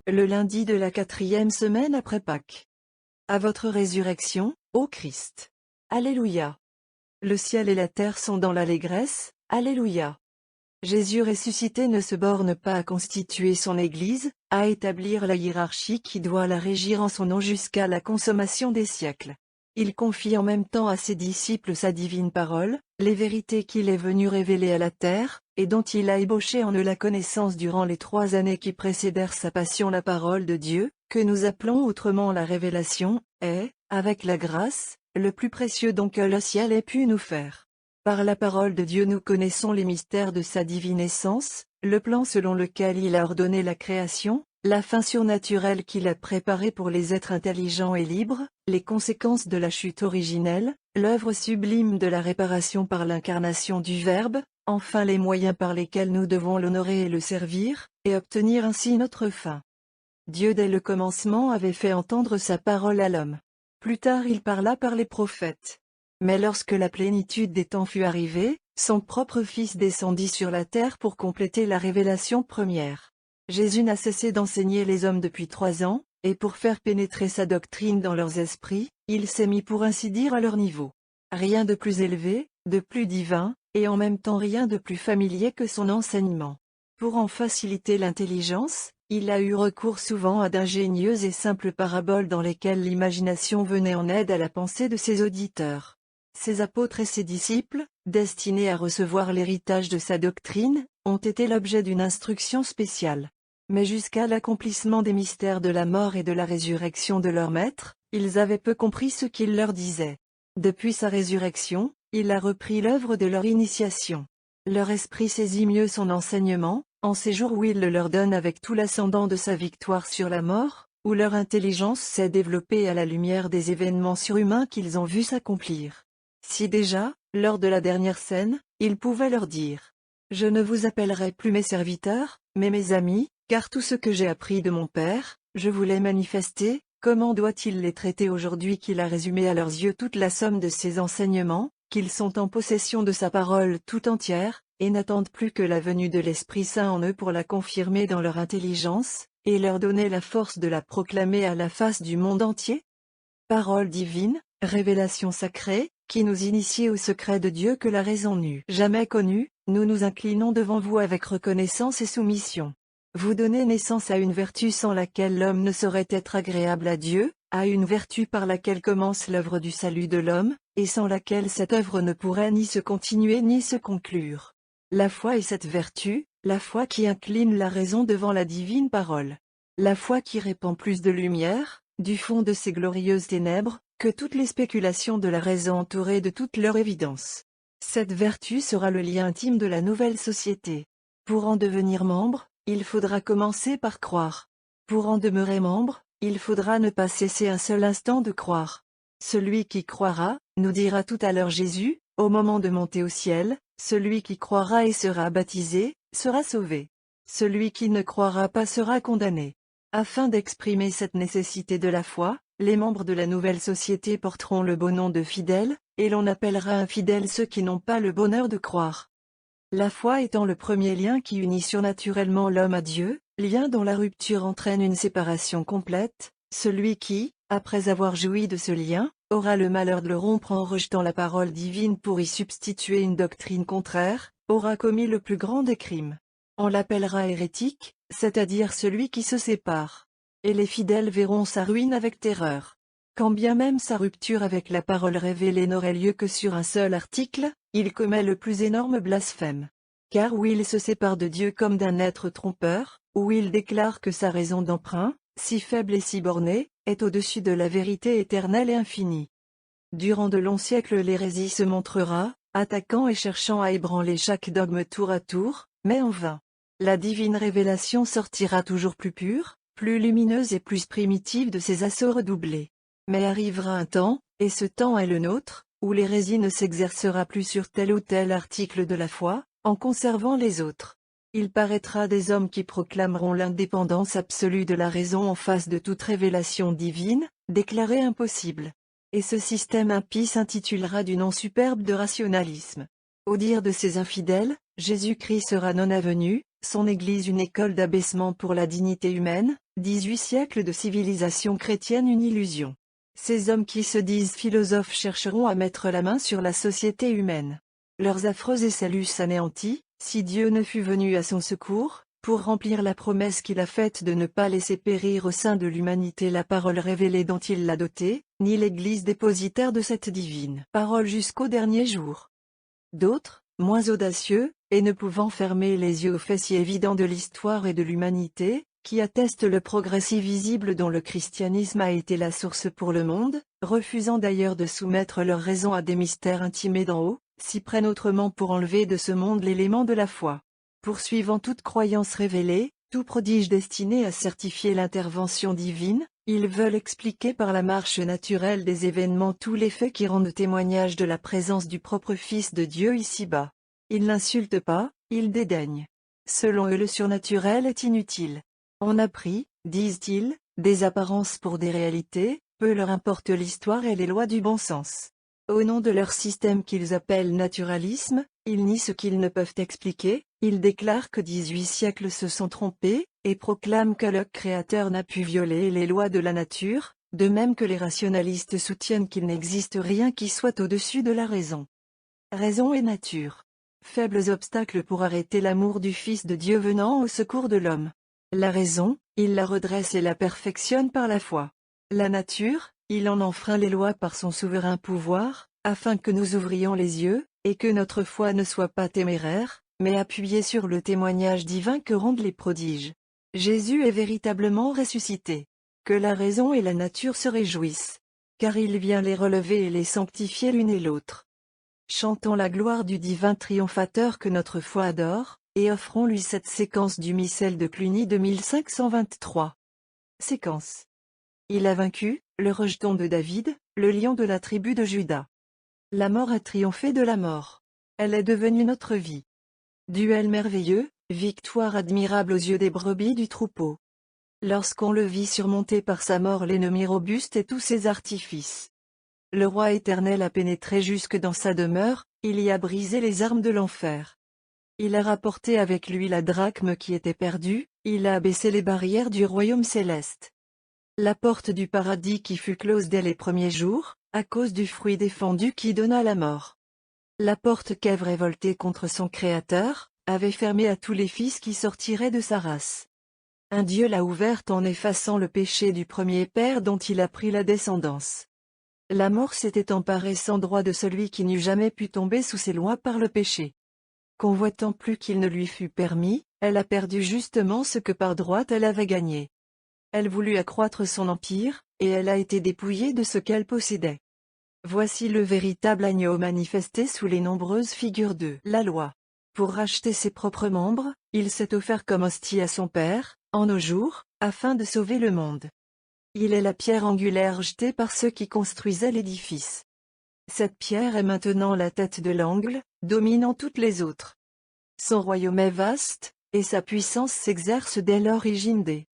le lundi de la 4e semaine après Pâques. À votre résurrection, ô Christ. Alléluia. Le ciel et la terre sont dans l'allégresse, Alléluia. Jésus ressuscité ne se borne pas à constituer son Église, à établir la hiérarchie qui doit la régir en son nom jusqu'à la consommation des siècles. Il confie en même temps à ses disciples sa divine parole, les vérités qu'il est venu révéler à la terre, et dont il a ébauché en eux la connaissance durant les 3 années qui précédèrent sa passion. La parole de Dieu, que nous appelons autrement la révélation, est, avec la grâce, le plus précieux don que le ciel ait pu nous faire. Par la parole de Dieu nous connaissons les mystères de sa divine essence, le plan selon lequel il a ordonné la création, la fin surnaturelle qu'il a préparée pour les êtres intelligents et libres, les conséquences de la chute originelle, l'œuvre sublime de la réparation par l'incarnation du Verbe, enfin les moyens par lesquels nous devons l'honorer et le servir, et obtenir ainsi notre fin. Dieu dès le commencement avait fait entendre sa parole à l'homme. Plus tard il parla par les prophètes. Mais lorsque la plénitude des temps fut arrivée, son propre Fils descendit sur la terre pour compléter la révélation première. Jésus n'a cessé d'enseigner les hommes depuis 3 ans, et pour faire pénétrer sa doctrine dans leurs esprits, il s'est mis pour ainsi dire à leur niveau. Rien de plus élevé, de plus divin, et en même temps rien de plus familier que son enseignement. Pour en faciliter l'intelligence, il a eu recours souvent à d'ingénieuses et simples paraboles dans lesquelles l'imagination venait en aide à la pensée de ses auditeurs. Ses apôtres et ses disciples, destinés à recevoir l'héritage de sa doctrine, ont été l'objet d'une instruction spéciale. Mais jusqu'à l'accomplissement des mystères de la mort et de la résurrection de leur maître, ils avaient peu compris ce qu'il leur disait. Depuis sa résurrection, il a repris l'œuvre de leur initiation. Leur esprit saisit mieux son enseignement, en ces jours où il le leur donne avec tout l'ascendant de sa victoire sur la mort, où leur intelligence s'est développée à la lumière des événements surhumains qu'ils ont vus s'accomplir. Si déjà, lors de la dernière scène, il pouvait leur dire « Je ne vous appellerai plus mes serviteurs, mais mes amis, car tout ce que j'ai appris de mon Père, je vous l'ai manifesté », comment doit-il les traiter aujourd'hui qu'il a résumé à leurs yeux toute la somme de ses enseignements, qu'ils sont en possession de sa parole tout entière, et n'attendent plus que la venue de l'Esprit Saint en eux pour la confirmer dans leur intelligence, et leur donner la force de la proclamer à la face du monde entier? Parole divine, révélation sacrée, qui nous initie au secret de Dieu que la raison n'eût jamais connu, nous nous inclinons devant vous avec reconnaissance et soumission. Vous donnez naissance à une vertu sans laquelle l'homme ne saurait être agréable à Dieu, à une vertu par laquelle commence l'œuvre du salut de l'homme, et sans laquelle cette œuvre ne pourrait ni se continuer ni se conclure. La foi est cette vertu, la foi qui incline la raison devant la divine parole. La foi qui répand plus de lumière, du fond de ces glorieuses ténèbres, que toutes les spéculations de la raison entourées de toute leur évidence. Cette vertu sera le lien intime de la nouvelle société. Pour en devenir membre, il faudra commencer par croire. Pour en demeurer membre, il faudra ne pas cesser un seul instant de croire. Celui qui croira, nous dira tout à l'heure Jésus, au moment de monter au ciel, celui qui croira et sera baptisé, sera sauvé. Celui qui ne croira pas sera condamné. Afin d'exprimer cette nécessité de la foi, les membres de la nouvelle société porteront le beau nom de fidèles, et l'on appellera infidèles ceux qui n'ont pas le bonheur de croire. La foi étant le premier lien qui unit surnaturellement l'homme à Dieu, lien dont la rupture entraîne une séparation complète, celui qui, après avoir joui de ce lien, aura le malheur de le rompre en rejetant la parole divine pour y substituer une doctrine contraire, aura commis le plus grand des crimes. On l'appellera hérétique, c'est-à-dire celui qui se sépare. Et les fidèles verront sa ruine avec terreur. Quand bien même sa rupture avec la parole révélée n'aurait lieu que sur un seul article, il commet le plus énorme blasphème. Car où il se sépare de Dieu comme d'un être trompeur, où il déclare que sa raison d'emprunt, si faible et si bornée, est au-dessus de la vérité éternelle et infinie. Durant de longs siècles l'hérésie se montrera, attaquant et cherchant à ébranler chaque dogme tour à tour, mais en vain. La divine révélation sortira toujours plus pure, plus lumineuse et plus primitive de ses assauts redoublés. Mais arrivera un temps, et ce temps est le nôtre, où l'hérésie ne s'exercera plus sur tel ou tel article de la foi, en conservant les autres. Il paraîtra des hommes qui proclameront l'indépendance absolue de la raison en face de toute révélation divine, déclarée impossible. Et ce système impie s'intitulera du nom superbe de rationalisme. Au dire de ces infidèles, Jésus-Christ sera non avenu, son Église une école d'abaissement pour la dignité humaine, 18 siècles de civilisation chrétienne une illusion. Ces hommes qui se disent philosophes chercheront à mettre la main sur la société humaine. Leurs affreux essais l'eussent anéanti, si Dieu ne fût venu à son secours, pour remplir la promesse qu'il a faite de ne pas laisser périr au sein de l'humanité la parole révélée dont il l'a dotée, ni l'Église dépositaire de cette divine parole jusqu'au dernier jour. D'autres, moins audacieux, et ne pouvant fermer les yeux aux faits si évidents de l'histoire et de l'humanité, qui attestent le progrès si visible dont le christianisme a été la source pour le monde, refusant d'ailleurs de soumettre leur raison à des mystères intimés d'en haut, s'y prennent autrement pour enlever de ce monde l'élément de la foi. Poursuivant toute croyance révélée, tout prodige destiné à certifier l'intervention divine, ils veulent expliquer par la marche naturelle des événements tous les faits qui rendent témoignage de la présence du propre Fils de Dieu ici-bas. Ils n'insultent pas, ils dédaignent. Selon eux le surnaturel est inutile. On a pris, disent-ils, des apparences pour des réalités, peu leur importe l'histoire et les lois du bon sens. Au nom de leur système qu'ils appellent naturalisme, ils nient ce qu'ils ne peuvent expliquer, ils déclarent que 18 siècles se sont trompés, et proclament que le Créateur n'a pu violer les lois de la nature, de même que les rationalistes soutiennent qu'il n'existe rien qui soit au-dessus de la raison. Raison et nature. Faibles obstacles pour arrêter l'amour du Fils de Dieu venant au secours de l'homme. La raison, il la redresse et la perfectionne par la foi. La nature, il en enfreint les lois par son souverain pouvoir, afin que nous ouvrions les yeux, et que notre foi ne soit pas téméraire, mais appuyée sur le témoignage divin que rendent les prodiges. Jésus est véritablement ressuscité. Que la raison et la nature se réjouissent. Car il vient les relever et les sanctifier l'une et l'autre. Chantons la gloire du divin triomphateur que notre foi adore, et offrons-lui cette séquence du missel de Cluny de 1523. Séquence. Il a vaincu, le rejeton de David, le lion de la tribu de Juda. La mort a triomphé de la mort. Elle est devenue notre vie. Duel merveilleux, victoire admirable aux yeux des brebis du troupeau. Lorsqu'on le vit surmonter par sa mort l'ennemi robuste et tous ses artifices. Le roi éternel a pénétré jusque dans sa demeure, il y a brisé les armes de l'enfer. Il a rapporté avec lui la drachme qui était perdue, il a abaissé les barrières du royaume céleste. La porte du paradis qui fut close dès les premiers jours, à cause du fruit défendu qui donna la mort. La porte qu'Ève révoltée contre son Créateur, avait fermée à tous les fils qui sortiraient de sa race. Un Dieu l'a ouverte en effaçant le péché du premier père dont il a pris la descendance. La mort s'était emparée sans droit de celui qui n'eût jamais pu tomber sous ses lois par le péché. Convoitant plus qu'il ne lui fut permis, elle a perdu justement ce que par droit elle avait gagné. Elle voulut accroître son empire, et elle a été dépouillée de ce qu'elle possédait. Voici le véritable agneau manifesté sous les nombreuses figures de la loi. Pour racheter ses propres membres, il s'est offert comme hostie à son Père, en nos jours, afin de sauver le monde. Il est la pierre angulaire jetée par ceux qui construisaient l'édifice. Cette pierre est maintenant la tête de l'angle, dominant toutes les autres. Son royaume est vaste, et sa puissance s'exerce dès l'origine des